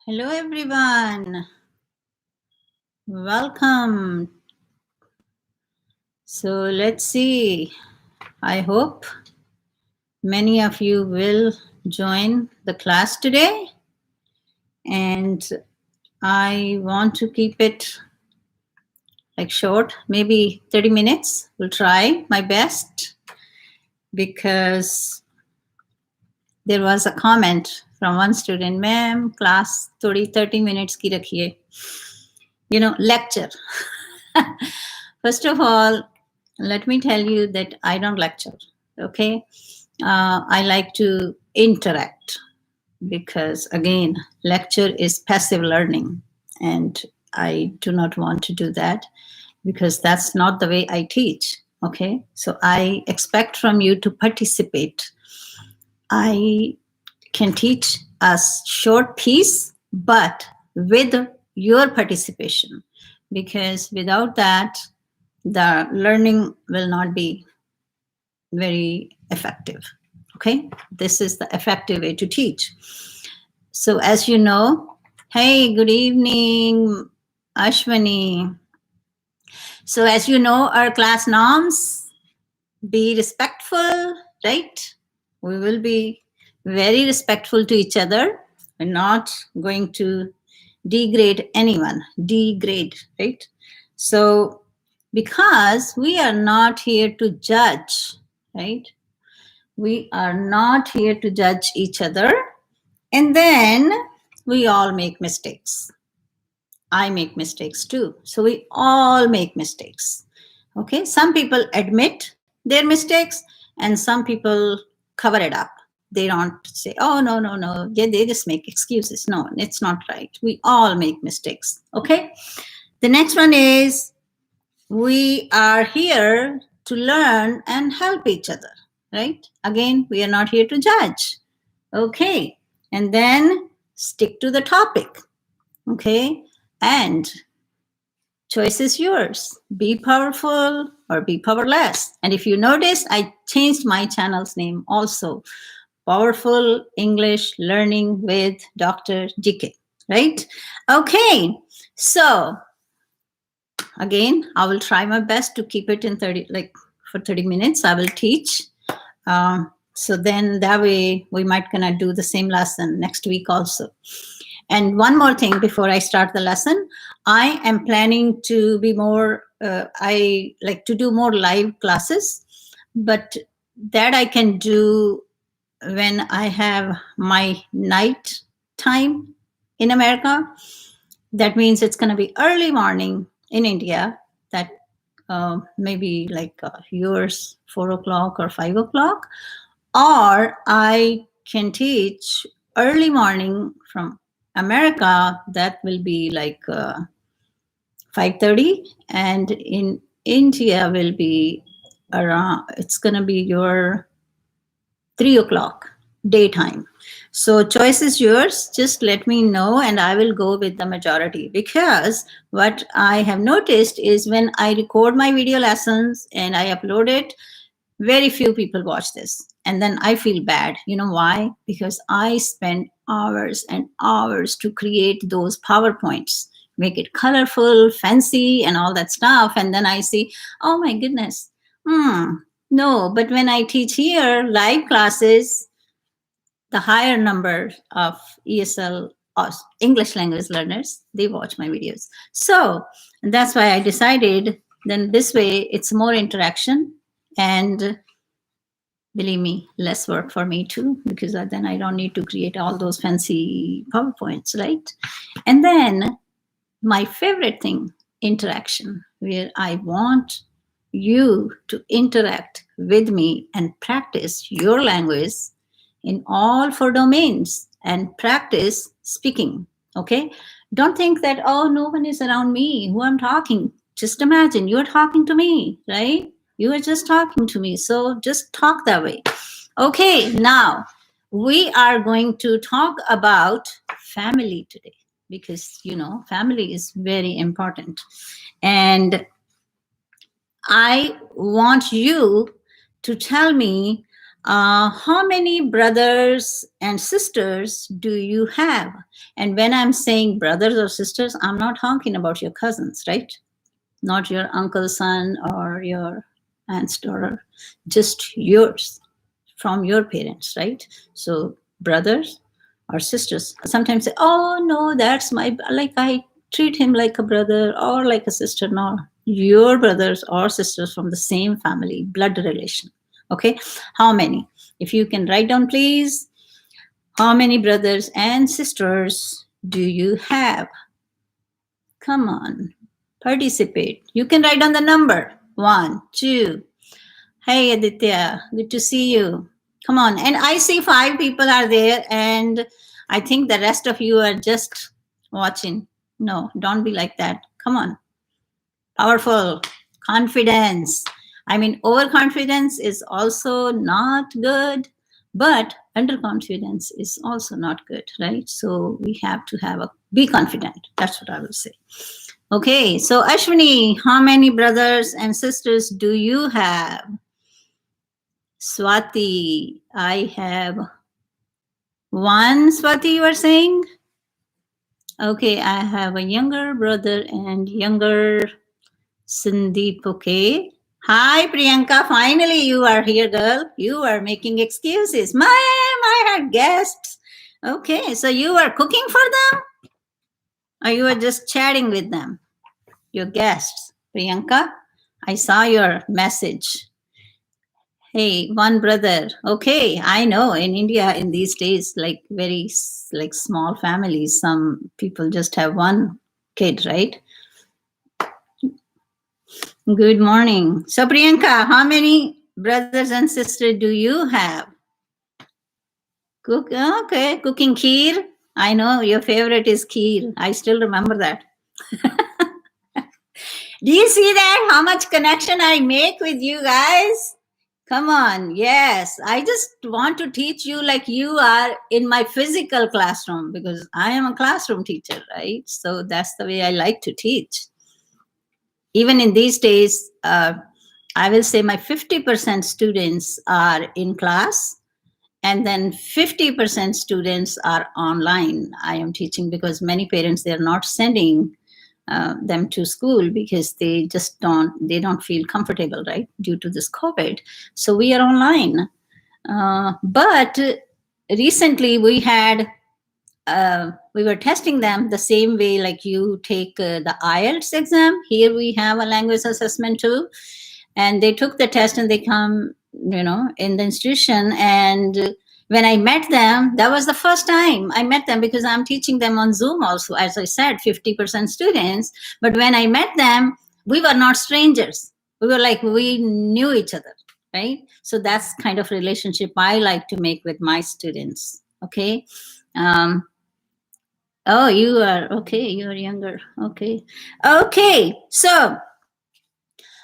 Hello everyone, welcome. So let's see, I hope many of you will join the class today, and I want to keep it like short, maybe 30 minutes. We'll try my best because there was a comment from one student, ma'am, class 30 minutes ki rakhiye. You know, lecture. First of all, let me tell you that I don't lecture, okay? I like to interact because, again, lecture is passive learning, and I do not want to do that because that's not the way I teach, okay? So I expect from you to participate. I can teach a short piece, but with your participation, because without that, the learning will not be very effective. Okay, this is the effective way to teach. So as you know, hey, good evening, Ashwani. So as you know, our class norms, be respectful, right? We will be very respectful to each other. We're not going to degrade anyone, right? So because we are not here to judge, right? We are not here to judge each other. And then we all make mistakes. I make mistakes too. So we all make mistakes. Okay. Some people admit their mistakes and some people cover it up. They don't say, oh, no. They just make excuses. No, it's not right. We all make mistakes. Okay. The next one is we are here to learn and help each other, right? Again, we are not here to judge. Okay. And then stick to the topic. Okay. And choice is yours. Be powerful or be powerless. And if you notice, I changed my channel's name also. Powerful English Learning with Dr. GK, right? Okay. So again, I will try my best to keep it in 30, like for 30 minutes, I will teach. So then that way we might gonna do the same lesson next week also. And one more thing before I start the lesson, I am planning to be more, I like to do more live classes, but that I can do when I have my night time in America. That means it's going to be early morning in India, that maybe like yours 4 o'clock or 5 o'clock, or I can teach early morning from America, that will be like 5:30, and in India will be around, it's going to be your 3 o'clock daytime. So choice is yours. Just let me know and I will go with the majority, because what I have noticed is when I record my video lessons and I upload it, very few people watch this. And then I feel bad. You know why? Because I spend hours and hours to create those PowerPoints, make it colorful, fancy, and all that stuff. And then I see, oh my goodness, no. But when I teach here live classes, the higher number of ESL or English language learners, they watch my videos. So that's why I decided then this way it's more interaction, and believe me, less work for me too, because then I don't need to create all those fancy PowerPoints, right? And then my favorite thing, interaction, where I want you to interact with me and practice your language in all 4 domains and practice speaking. Okay. Don't think that, oh, no one is around me who I'm talking. Just imagine you're talking to me, right? You are just talking to me. So just talk that way. Okay. Now we are going to talk about family today, because, you know, family is very important. And I want you to tell me How many brothers and sisters do you have? And when I'm saying brothers or sisters, I'm not talking about your cousins, right? Not your uncle's son or your aunt's daughter, just yours from your parents, right? So brothers or sisters sometimes say, oh no, that's my, like I treat him like a brother or like a sister. No, your brothers or sisters from the same family, blood relation. Okay, how many? If you can write down, please. How many brothers and sisters do you have? Come on, participate. You can write down the number. 1, 2. Hey, Aditya, good to see you. Come on. And I see 5 people are there, and I think the rest of you are just watching. No, don't be like that. Come on. Powerful. Confidence. I mean, overconfidence is also not good, but underconfidence is also not good, right? So we have to be confident. That's what I will say. Okay, so Ashwini, how many brothers and sisters do you have? Swati, I have 1. Swati, you are saying? Okay, I have a younger brother and younger Sandeep. Okay. Hi, Priyanka. Finally, you are here, girl. You are making excuses. Ma'am, I had guests. Okay, so you are cooking for them? Or you are just chatting with them? Your guests. Priyanka, I saw your message. Hey, 1 brother. Okay, I know in India in these days, like very like small families, some people just have 1 kid, right? Good morning. So Priyanka, how many brothers and sisters do you have? Okay, cooking kheer. I know your favorite is kheer. I still remember that. Do you see that? How much connection I make with you guys? Come on. Yes. I just want to teach you like you are in my physical classroom because I am a classroom teacher, right? So that's the way I like to teach. Even in these days, I will say my 50% students are in class and then 50% students are online. I am teaching because many parents, they're not sending them to school because they don't feel comfortable, right, due to this COVID. So we are online. But recently we were testing them the same way like you take the Ielts exam. Here we have a language assessment too. And they took the test and they come, in the institution. And when I met them, that was the first time I met them because I'm teaching them on Zoom also, as I said, 50% students. But when I met them, we were not strangers. We were like, we knew each other, right? So that's kind of relationship I like to make with my students, okay? Oh, you are, okay, you're younger, okay. Okay, so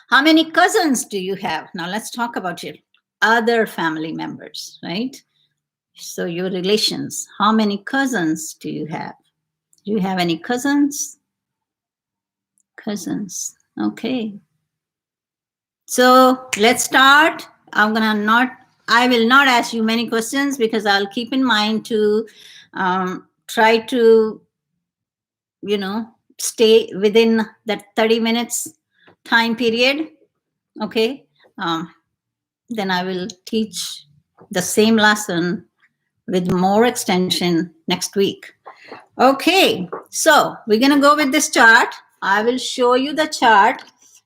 how many cousins do you have? Now let's talk about your other family members, right? So your relations, how many cousins do you have? Do you have any cousins? Cousins, okay. So let's start. I will not ask you many questions because I'll keep in mind to try to, stay within that 30 minutes time period, okay? Then I will teach the same lesson with more extension next week. Okay, so we're going to go with this chart. I will show you the chart.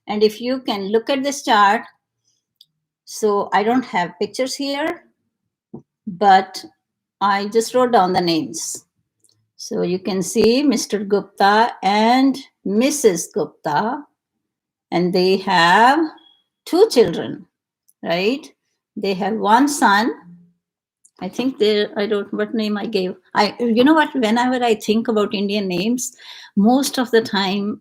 And if you can look at this chart, so I don't have pictures here, but I just wrote down the names. So you can see Mr. Gupta and Mrs. Gupta, and they have 2 children, right? They have 1 son. I think I don't know what name I gave. You know what, whenever I think about Indian names, most of the time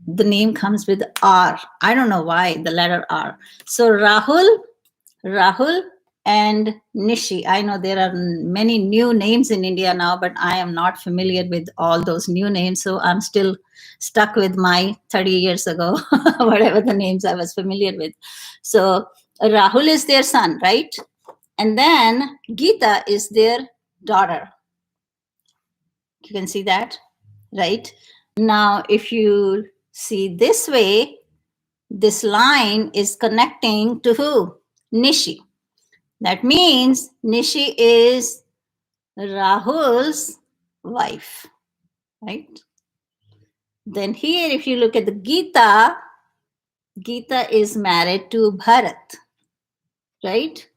the name comes with R. I don't know why, the letter R. So Rahul, and Nishi. I know there are many new names in India now, but I am not familiar with all those new names. So I'm still stuck with my 30 years ago, whatever the names I was familiar with. So Rahul is their son, right? And then Geeta is their daughter. You can see that, right? Now, if you see this way, this line is connecting to who? Nishi. That means Nishi is Rahul's wife, right? Then here, if you look at the Geeta, Geeta is married to Bharat, right?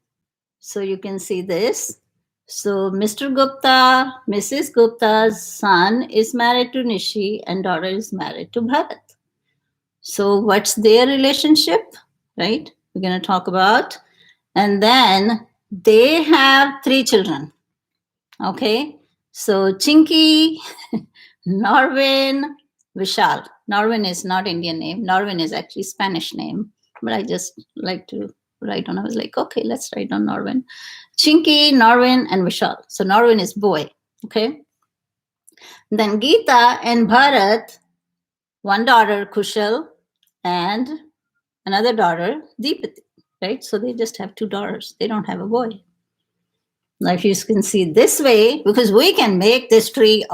So you can see this. So Mr. Gupta, Mrs. Gupta's son is married to Nishi and daughter is married to Bharat. So what's their relationship, right? We're going to talk about. And then they have 3 children. Okay. So Chinky, Norwin, Vishal. Norwin is not Indian name. Norwin is actually Spanish name. But I just like to write on. I was like, okay, let's write on Norwin. Chinky, Norwin, and Vishal. So Norwin is boy. Okay. Then Geeta and Bharat, one daughter, Kushal, and another daughter, Deepati, right? So they just have 2 daughters. They don't have a boy. Now, if you can see this way, because we can make this tree,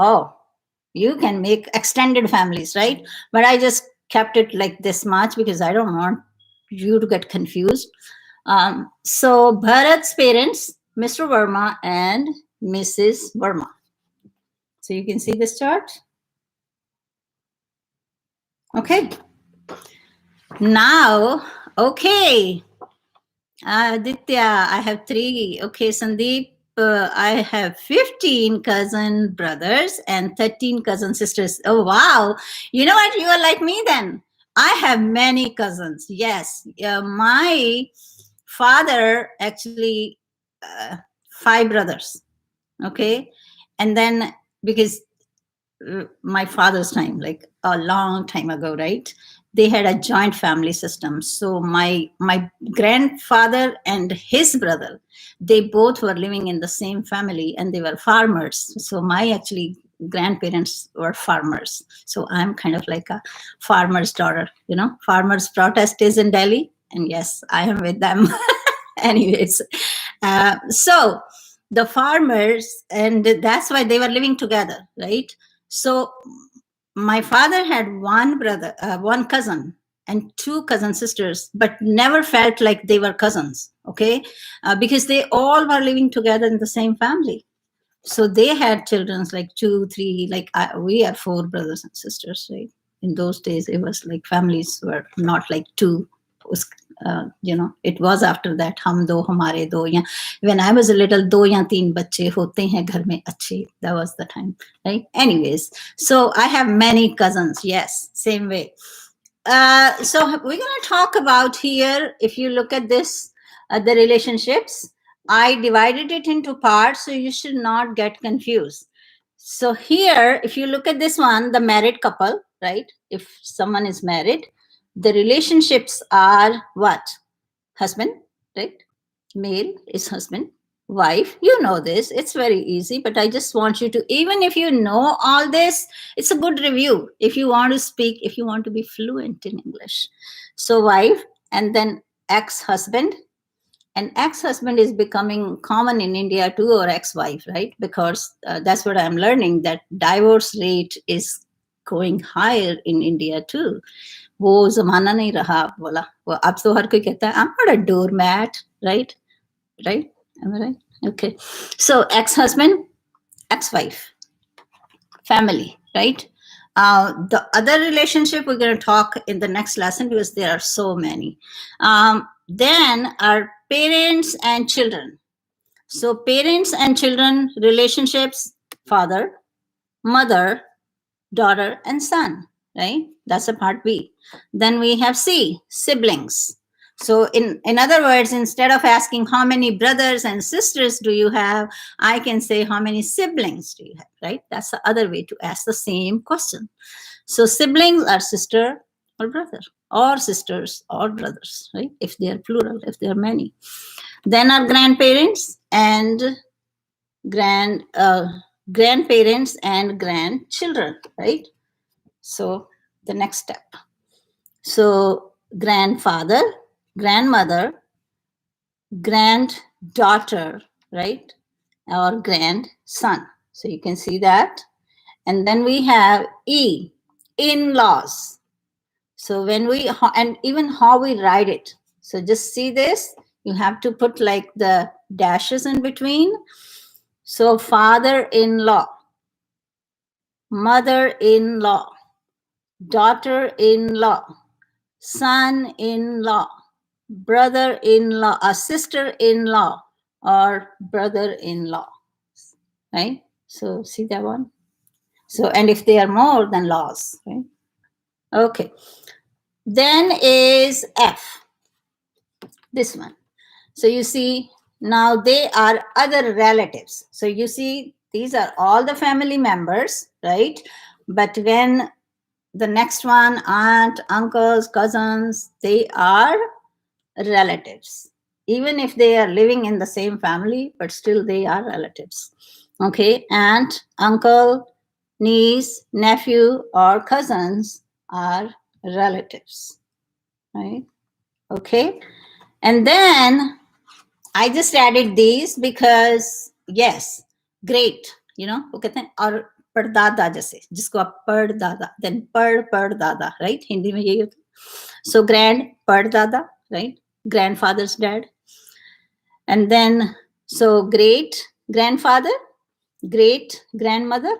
you can make extended families, right? But I just kept it like this much because I don't want you to get confused. So Bharat's parents, Mr. Verma and Mrs. Verma. So you can see this chart. Okay. Now, okay. Aditya, I have 3. Okay, Sandeep, I have 15 cousin brothers and 13 cousin sisters. Oh, wow. You know what? You are like me then. I have many cousins. Yes. My father actually 5 brothers. Okay. And then because my father's time, like a long time ago, right? They had a joint family system. So my grandfather and his brother, they both were living in the same family and they were farmers. So my actually grandparents were farmers. So I'm kind of like a farmer's daughter, you know. Farmers protest is in Delhi, and yes, I am with them. Anyways, so the farmers, and that's why they were living together, right? So my father had 1 brother, 1 cousin and 2 cousin sisters, but never felt like they were cousins, okay? Because they all were living together in the same family. So they had children like 2, 3, like we had 4 brothers and sisters, right? In those days, it was like families were not like 2. You know, it was after that, hum do, hamare do. Yeah. When I was a little, 2 ya 3 bacche hote hain ghar mein achhe. That was the time, right? Anyways, so I have many cousins. Yes, same way. So we're going to talk about here, if you look at this, the relationships. I divided it into parts, so you should not get confused. So here, if you look at this one, the married couple, right? If someone is married, the relationships are what? Husband, right? Male is husband. Wife, you know this. It's very easy, but I just want you to, even if you know all this, it's a good review. If you want to speak, if you want to be fluent in English. So wife, and then ex-husband. And ex-husband is becoming common in India too, or ex-wife, right? Because that's what I'm learning, that divorce rate is going higher in India too. वो जमाना नहीं रहा बोला, वो अब तो हर कोई कहता है I'm not a doormat, right? Right? Am I right? Okay. So ex-husband, ex-wife, family, right? The other relationship we're going to talk in the next lesson because there are so many. Then our parents and children. So parents and children relationships, father, mother, daughter, and son, right? That's a part B. Then we have C, siblings. So in other words, instead of asking how many brothers and sisters do you have, I can say how many siblings do you have, right? That's the other way to ask the same question. So siblings are sister or brother, or sisters or brothers, right? If they are plural, if they are many. Then our grandparents and grandparents and grandchildren, right? So the next step. So grandfather, grandmother, grandmother, daughter, right? Or grandson. So you can see that. And then we have E, in-laws. So when we, and even how we write it. So just see this. You have to put like the dashes in between. So father-in-law, mother-in-law, daughter-in-law, son-in-law, brother-in-law, a sister-in-law, or brother-in-law, right? So see that one? So, and if they are more than laws, right? Okay. Then is F, this one. So you see, now they are other relatives. So you see, these are all the family members, right? But when the next one, aunt, uncles, cousins, they are relatives. Even if they are living in the same family, but still they are relatives. Okay, aunt, uncle, niece, nephew, or cousins are relatives, right? Okay, and then I just added these because, yes, great, you know, वो कहते हैं और परदादा जैसे जिसको आप परदादा, then परदादा, right? हिंदी में यही होता है. So grand परदादा, right? Grandfather's dad. And then, so great grandfather, great grandmother,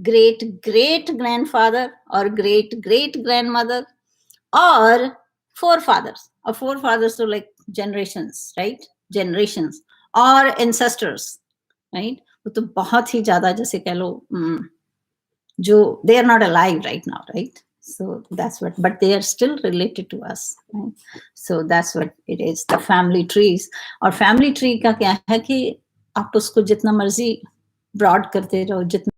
great great grandfather, or great great grandmother, or forefathers. Or forefathers, so like generations, right? Generations, or ancestors, right? वो तो बहुत ही ज्यादा जैसे कह लो जो they are not alive right now, right? So that's what, but they are still related to us, right? So that's what it is, the family trees. और family tree का क्या है कि आप उसको जितना मर्जी broad करते रहो, जितना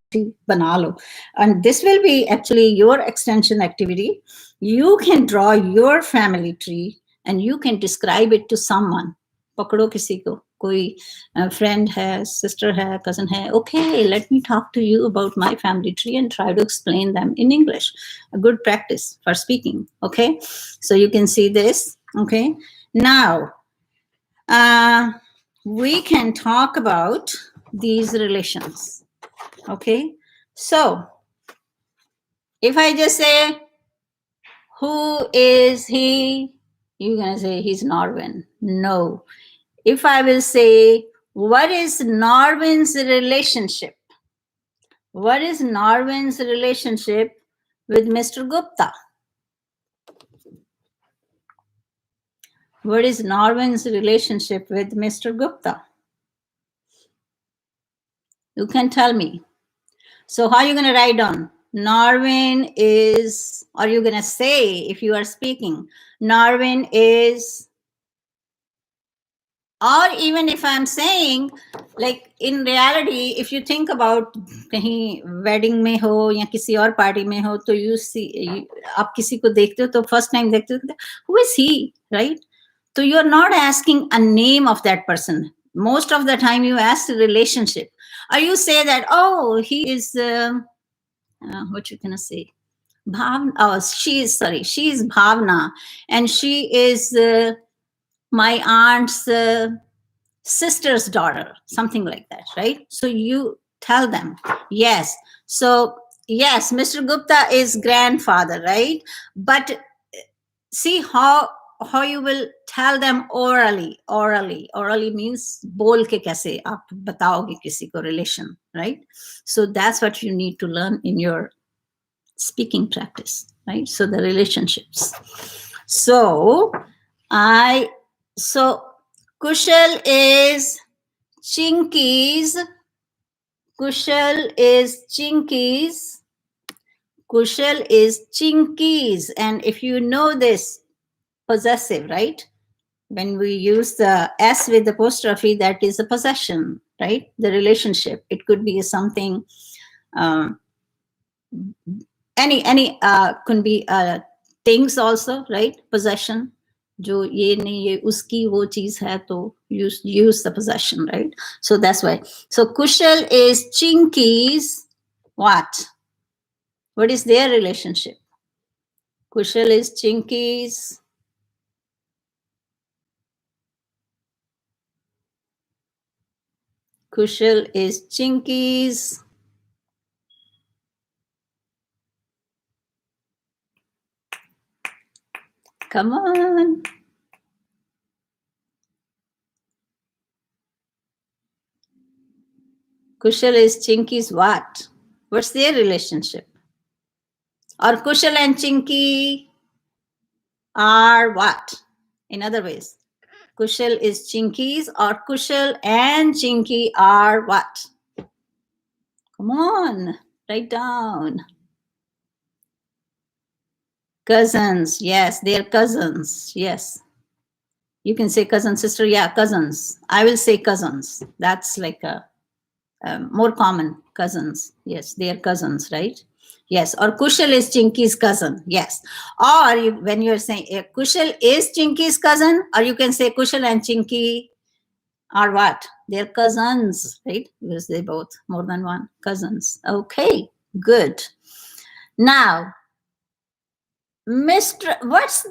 बना लो, and this will be actually your extension activity. You can draw your family tree and you can describe it to someone. पकड़ो किसी को, कोई friend है, sister है, cousin है, okay, let me talk to you about my family tree and try to explain them in English. A good practice for speaking, okay? So you can see this, okay? Now, we can talk about these relations, okay? So, if I just say, who is he? You're going to say, he's Norwin. No. If I will say, what is Norwin's relationship? What is Norwin's relationship with Mr. Gupta? What is Norwin's relationship with Mr. Gupta? You can tell me. So how are you going to write down? Norwin is, or you're going to say, if you are speaking, Norwin is, or even if I'm saying, like in reality, if you think about कहीं wedding में हो या किसी और party में हो, तो you see, आप किसी को देखते हो तो first time देखते हो, who is he, right? So you're not asking a name of that person. Most of the time you ask the relationship. Or you say that, oh, he is, what you gonna say? Bhavna, oh, she is Bhavna, and she is my aunt's sister's daughter, something like that, right? So you tell them, yes. So yes, Mr. Gupta is grandfather, right? But see how you will tell them orally. Orally means बोल के कैसे आप बताओगे किसी को relation, right? So that's what you need to learn in your speaking practice, right? So the relationships. So Kushal is Chinkies. Kushal is Chinkies. Kushal is Chinkies. And if you know this, possessive, right? When we use the S with apostrophe, that is a possession, right? The relationship. It could be something, any could be things also, right? Possession. जो ये नहीं ये उसकी वो चीज है तो use the possession, right? So that's why. So Kushal is Chinkies. What is their relationship? Kushal is Chinkies Kushal is Chinky's. Come on. Kushal is Chinky's what? What's their relationship? Or Kushal and Chinky are what? In other ways, Kushal is Chinky's or Kushal and Chinky are what? Come on, write down. Cousins, yes, they're cousins, yes. You can say cousin, sister, yeah, cousins. I will say cousins. That's like a more common, cousins. Yes, they are cousins, right? Yes, or Kushal is Chinky's cousin, yes. Or when you're saying Kushal is Chinky's cousin, or you can say Kushal and Chinky are what? They're cousins, right? Because they both more than one cousins. Okay, good. Now, Mr. What's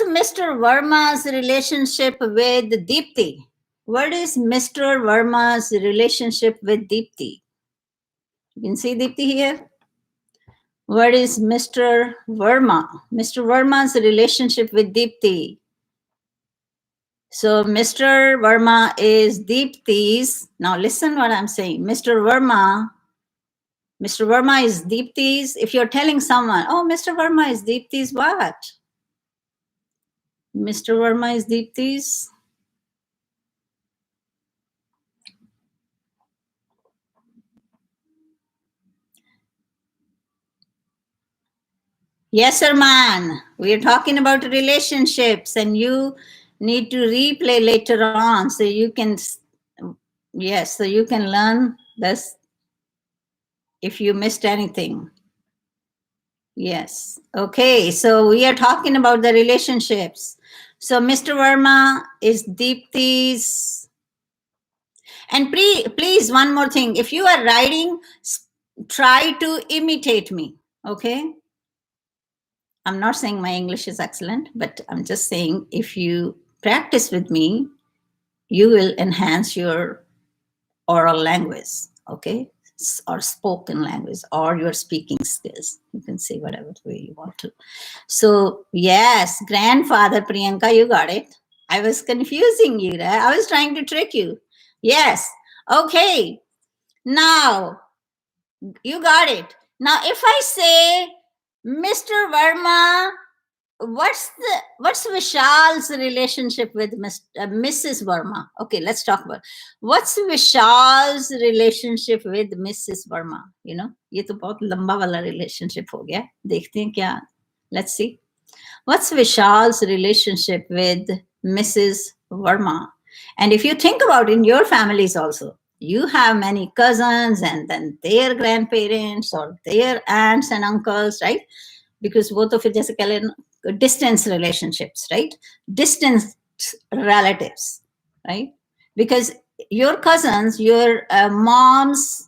Mr. Verma's relationship with Deepthi? What is Mr. Verma's relationship with Deepthi? You can see Deepthi here. What is Mr. Verma? Mr. Verma's relationship with Deepthi. So Mr. Verma is Deepthi's. Now listen what I'm saying. Mr. Verma is Deepthi's. If you're telling someone, oh, Mr. Verma is Deepthi's what? Mr. Verma is Deepthi's. Yes, sir, man. We are talking about relationships and you need to replay later on so you can, yes, so you can learn this if you missed anything. Yes. Okay, so we are talking about the relationships. So Mr. Verma is Deepthi's. And please, one more thing. If you are writing, try to imitate me, okay? I'm not saying my English is excellent, but I'm just saying if you practice with me, you will enhance your oral language, okay? Or spoken language, or your speaking skills. You can say whatever way you want to. So, yes, grandfather, Priyanka, you got it. I was confusing you, right? I was trying to trick you. Yes, okay. Now, you got it. Now, if I say, Mr. Verma, what's Vishal's relationship with Mrs. Verma? Okay, let's talk about what's Vishal's relationship with Mrs. Verma. You know, ये तो बहुत लंबा वाला relationship हो गया. देखते हैं क्या? Let's see. What's Vishal's relationship with Mrs. Verma? And if you think about in your families also, you have many cousins and then their grandparents or their aunts and uncles, right? Because both of it just distance relationships, right? Distant relatives, right? Because your cousins, your mom's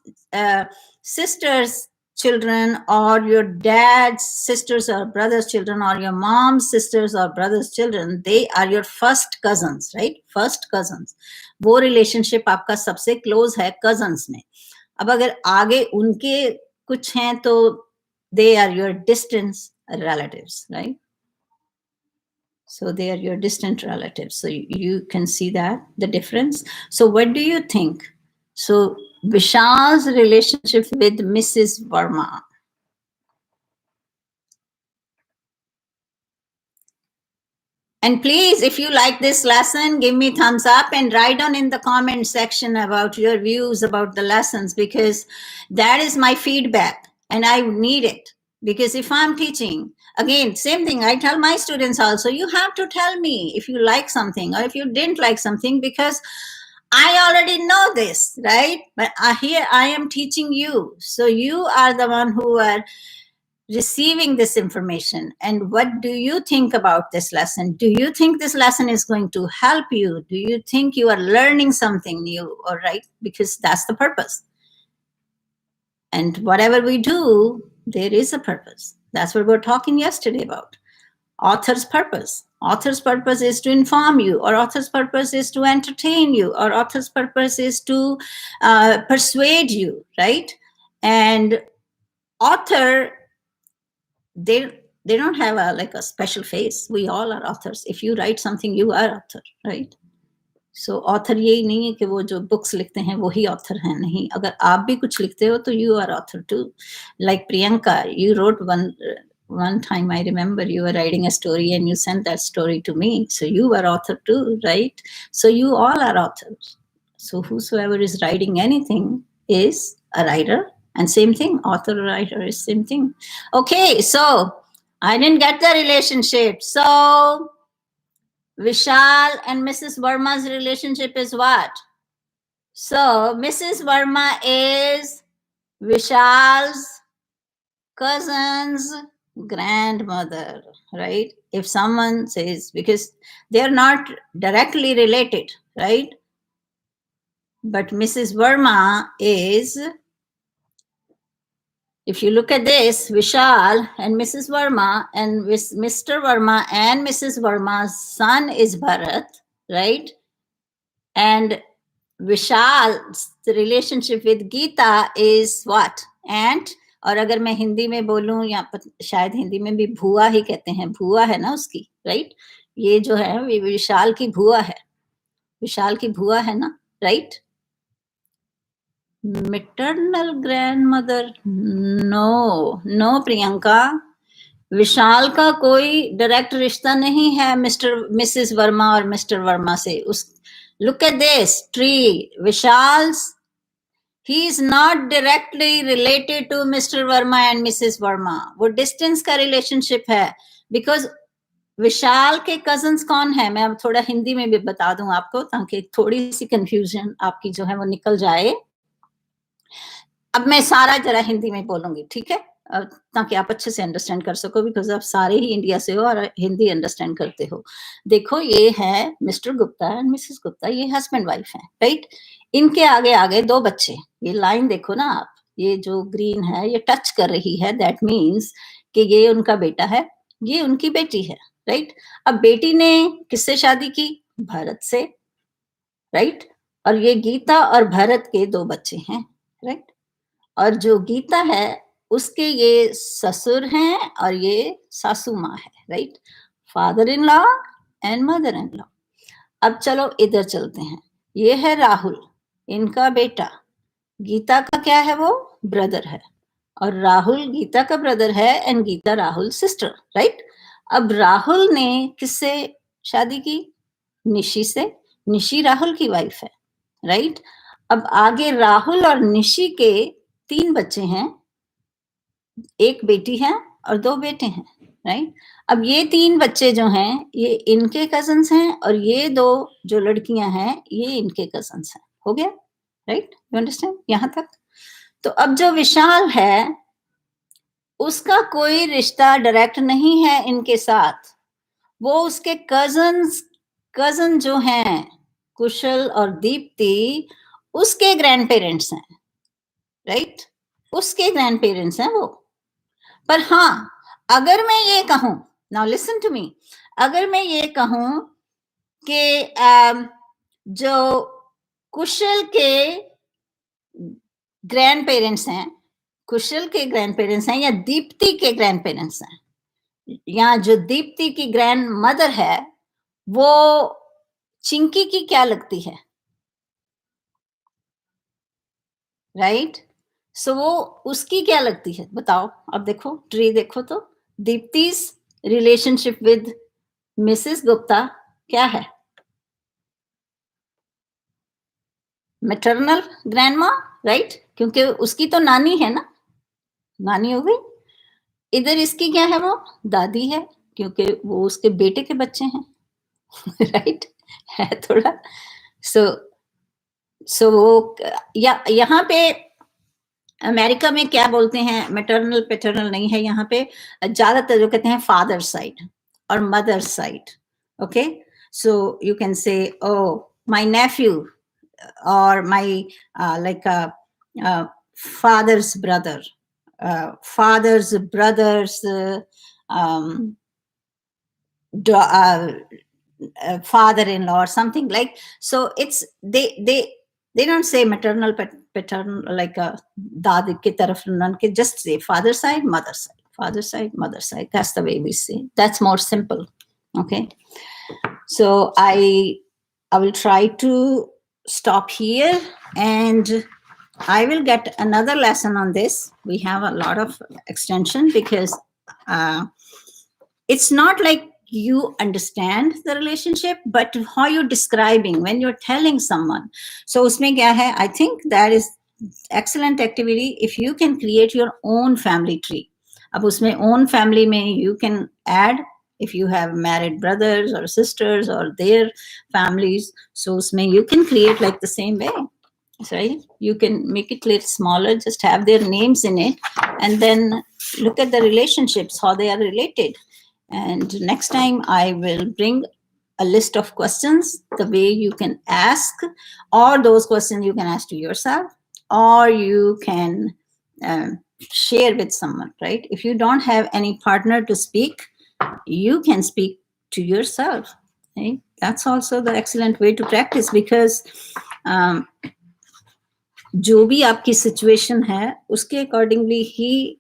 sisters' children, or your dad's sisters or brothers' children, or your mom's sisters or brothers' children, they are your first cousins, right? First cousins. वो relationship आपका सबसे close है cousins में. अब अगर आगे उनके कुछ हैं तो they are your distant relatives, right? So they are your distant relatives. So you can see that, the difference. So what do you think? So Vishal's relationship with Mrs. Verma. And please, if you like this lesson, give me thumbs up and write down in the comment section about your views about the lessons, because that is my feedback and I need it. Because if I'm teaching, again, same thing, I tell my students also, you have to tell me if you like something or if you didn't like something, because I already know this, right? But here I am teaching you. So you are the one who are receiving this information. And what do you think about this lesson? Do you think this lesson is going to help you? Do you think you are learning something new? All right, because that's the purpose. And whatever we do, there is a purpose. That's what we were talking yesterday about. author's purpose. Author's purpose is to inform you, or author's purpose is to entertain you, or author's purpose is to persuade you, right? And author, they don't have a special face. We all are authors. If you write something, you are author, right? So author यही नहीं है कि वो जो books लिखते हैं वही author हैं, नहीं. अगर आप भी कुछ लिखते हो तो you are author too. Like Priyanka, you wrote one time, I remember you were writing a story and you sent that story to me. So you were author too, right? So you all are authors. So whosoever is writing anything is a writer, and same thing, author, writer is same thing. Okay, so I didn't get the relationship. So Vishal and Mrs. Verma's relationship is what? So Mrs. Verma is Vishal's cousin's grandmother, right? If someone says, because they're not directly related, right? But Mrs. Verma is, if you look at this, Vishal and Mrs. Verma and Mr. Verma and Mrs. Verma's son is Bharat, right? And Vishal's relationship with Geeta is what? Aunt. और अगर मैं हिंदी में बोलूं, या शायद हिंदी में भी भुआ ही कहते हैं, भुआ है ना उसकी, राइट? ये जो है विशाल की भुआ है, विशाल की भुआ है ना, right? Maternal grandmother, no Priyanka, Vishal का कोई डायरेक्ट रिश्ता नहीं है मिसेस वर्मा और मिस्टर वर्मा से. उस look at this tree, Vishal's, he is not directly related to Mr. Verma and Mrs. Verma. वो डिस्टेंस का रिलेशनशिप है, बिकॉज विशाल के कजन्स कौन है? मैं अब थोड़ा हिंदी में भी बता दूं आपको, ताकि थोड़ी सी कंफ्यूजन आपकी जो है वो निकल जाए. अब मैं सारा जरा हिंदी में बोलूंगी, ठीक है, ताकि आप अच्छे से अंडरस्टैंड कर सको, बिकॉज आप सारे ही इंडिया से हो और हिंदी अंडरस्टैंड करते हो. देखो, ये है mister Gupta and Mrs Gupta, ये हस्बैंड वाइफ है, राइट? इनके आगे आगे दो बच्चे. ये लाइन देखो ना आप, ये जो ग्रीन है ये टच कर रही है, दैट मीन्स कि ये उनका बेटा है, ये उनकी बेटी है, राइट? अब बेटी ने किससे शादी की? भरत से, राइट? और ये गीता और भरत के दो बच्चे हैं, राइट? और जो गीता है उसके ये ससुर हैं और ये सासू माँ है, right? Father in law and mother in law. अब चलो इधर चलते हैं. ये है राहुल, इनका बेटा. गीता का क्या है? वो ब्रदर है, और राहुल गीता का ब्रदर है and Gita Rahul sister, right? अब राहुल ने किससे शादी की? निशी से. निशी राहुल की वाइफ है, राइट? अब आगे राहुल और निशी के 3 बच्चे हैं, एक बेटी है और 2 बेटे हैं, राइट? अब ये 3 बच्चे जो हैं ये इनके कजन्स हैं, और ये 2 जो लड़कियां हैं ये इनके कजन्स हैं. हो गया, राइट? यू अंडरस्टैंड यहां तक? तो अब जो विशाल है उसका कोई रिश्ता डायरेक्ट नहीं है इनके साथ. वो उसके कजन जो हैं कुशल और दीप्ति, उसके ग्रैंड पेरेंट्स हैं, राइट? उसके ग्रैंड पेरेंट्स हैं वो. पर हाँ, अगर मैं ये कहूं, नाउ लिसन टू मी, अगर मैं ये कहूं कि जो कुशल के ग्रैंड पेरेंट्स हैं, कुशल के ग्रैंड पेरेंट्स हैं या दीप्ति के ग्रैंड पेरेंट्स हैं, या जो दीप्ति की ग्रैंड मदर है वो चिंकी की क्या लगती है, राइट? सो वो उसकी क्या लगती है, बताओ. अब देखो ट्री देखो तो, दीप्ति's रिलेशनशिप विद मिसेस गुप्ता क्या है? Maternal grandma, right? क्योंकि उसकी तो नानी है ना, नानी हो गई. इधर इसकी क्या है? वो दादी है, क्योंकि वो उसके बेटे के बच्चे हैं, राइट? है थोड़ा. सो वो यहाँ पे अमेरिका में क्या बोलते हैं, मैटरनल पैटर्नल नहीं है यहाँ पे, ज्यादातर जो कहते हैं फादर साइड और mother side. Okay, so you can say oh my Neiphiu or my like father's brother's father-in-law or something like. So it's they don't say maternal paternal like a dadi ki taraf ke, just say father side, mother side, father side, mother side. That's the way we say. That's more simple. Okay. So I will try to stop here, and I will get another lesson on this. We have a lot of extension because it's not like you understand the relationship, but how you're describing when you're telling someone. So usme kya hai? I think that is excellent activity if you can create your own family tree. Ab usme own family mein you can add if you have married brothers or sisters or their families. So usme you can create like the same way. Right? You can make it little smaller, just have their names in it, and then look at the relationships, how they are related. And next time I will bring a list of questions, the way you can ask, or those questions you can ask to yourself, or you can share with someone, right? If you don't have any partner to speak, you can speak to yourself. Right? That's also the excellent way to practice, because जो भी आपकी situation है उसके accordingly ही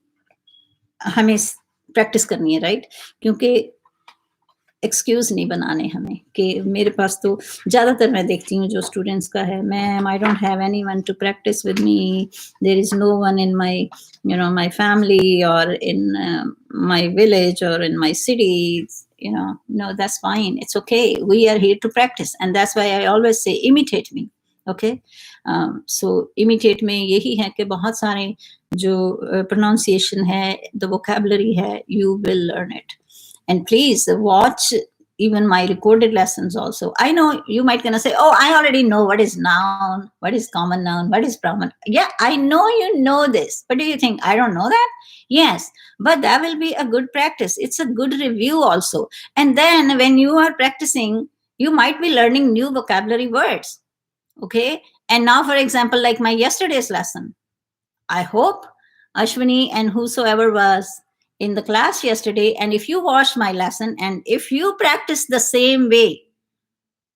हमें practice करनी है, right? क्योंकि excuse नहीं बनाने हमें कि मेरे पास तो ज़्यादातर मैं देखती हूँ जो स्टूडेंट्स का है, ma'am I don't have anyone to practise with me, there is no one in my my family और इन माय विलेज और in my city. No, that's fine, it's okay, we are here to practice, and that's why I always say imitate me. Okay. So imitate में यही है कि बहुत सारे जो pronunciation है, the vocabulary है, you will learn it. And please watch even my recorded lessons also. I know you might gonna say, oh, I already know what is noun, what is common noun, what is pronoun. Yeah, I know you know this, but do you think I don't know that? Yes, but that will be a good practice. It's a good review also. And then when you are practicing, you might be learning new vocabulary words. Okay. And now, for example, like my yesterday's lesson, I hope Ashwini and whosoever was in the class yesterday, and if you watch my lesson and if you practice the same way,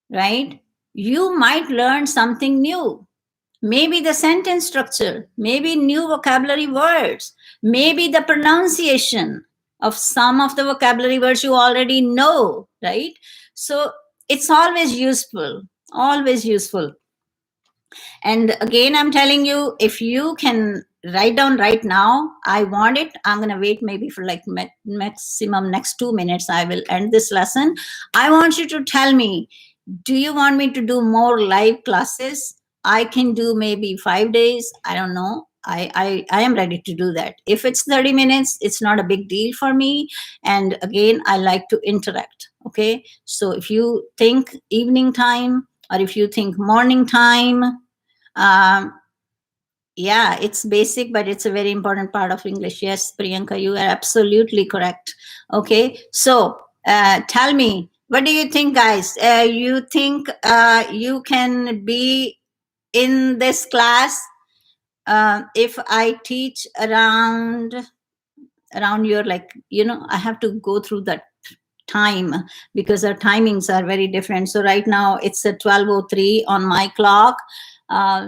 right, you might learn something new. Maybe the sentence structure, maybe new vocabulary words, maybe the pronunciation of some of the vocabulary words you already know, right? So it's always useful, always useful. And again, I'm telling you, if you can write down right now, I want it. I'm going to wait maybe for like maximum next 2 minutes. I will end this lesson. I want you to tell me, do you want me to do more live classes? I can do maybe 5 days. I don't know. I am ready to do that. If it's 30 minutes, it's not a big deal for me. And again, I like to interact. Okay. So if you think evening time, or if you think morning time, yeah, it's basic, but it's a very important part of English. Yes, Priyanka, you are absolutely correct. Okay, so tell me, what do you think, guys? You think you can be in this class if I teach around your, like, I have to go through that time because our timings are very different. So right now it's at 12:03 on my clock.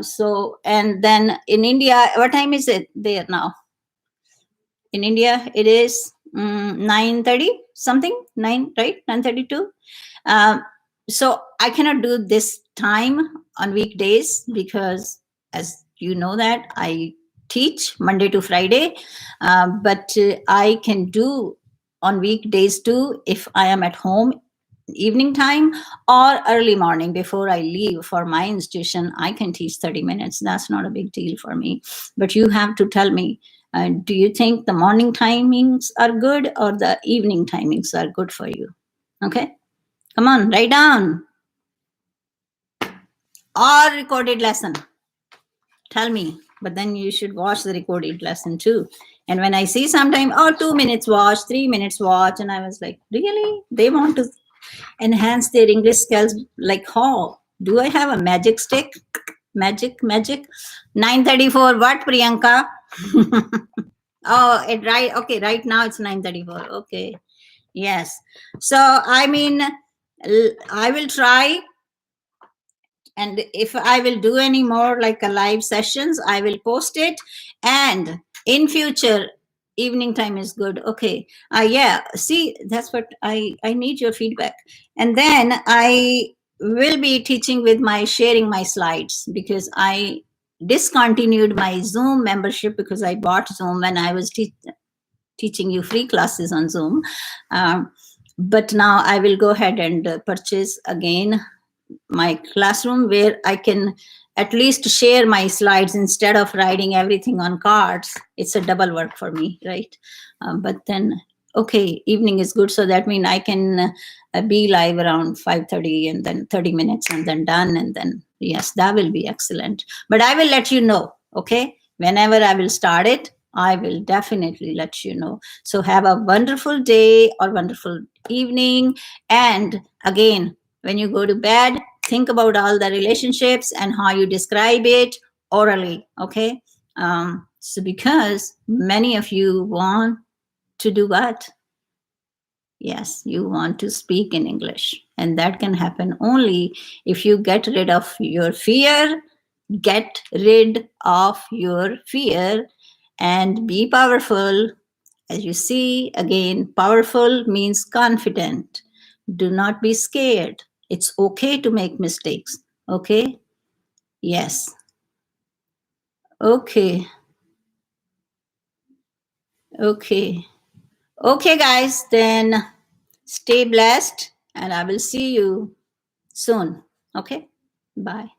So, and then in India, what time is it there now? In India, it is 9:30 something, 9, right? 9:32. So I cannot do this time on weekdays because, as you know, that I teach Monday to Friday, but I can do on weekdays too if I am at home evening time or early morning before I leave for my institution. I can teach 30 minutes. That's not a big deal for me. But you have to tell me, do you think the morning timings are good or the evening timings are good for you? Okay, come on, write down. Or recorded lesson, tell me. But then you should watch the recorded lesson too. And when I see sometime, 2 minutes watch, 3 minutes watch, and I was like, really? They want to enhance their English skills? Like, how? Do I have a magic stick? Magic. 9:34. What, Priyanka? Oh, right. Okay, right now it's 9:34. Okay. Yes. So, I mean, I will try. And if I will do any more like a live sessions, I will post it. And in future, evening time is good. Okay. Yeah. See, that's what I need your feedback. And then I will be teaching with my sharing my slides, because I discontinued my Zoom membership because I bought Zoom when I was teaching you free classes on Zoom. But now I will go ahead and purchase again my classroom, where I can at least share my slides instead of writing everything on cards. It's a double work for me, right? But then, okay, evening is good. So that means I can be live around 5:30 and then 30 minutes and then done. And then, yes, that will be excellent. But I will let you know, okay? Whenever I will start it, I will definitely let you know. So have a wonderful day or wonderful evening. And again, when you go to bed, think about all the relationships and how you describe it orally, okay? So because many of you want to do what? Yes, you want to speak in English. And that can happen only if you get rid of your fear, get rid of your fear, and be powerful. As you see, again, powerful means confident. Do not be scared. It's okay to make mistakes. Okay? Yes. Okay. Okay. Okay, guys, then stay blessed and I will see you soon. Okay? Bye.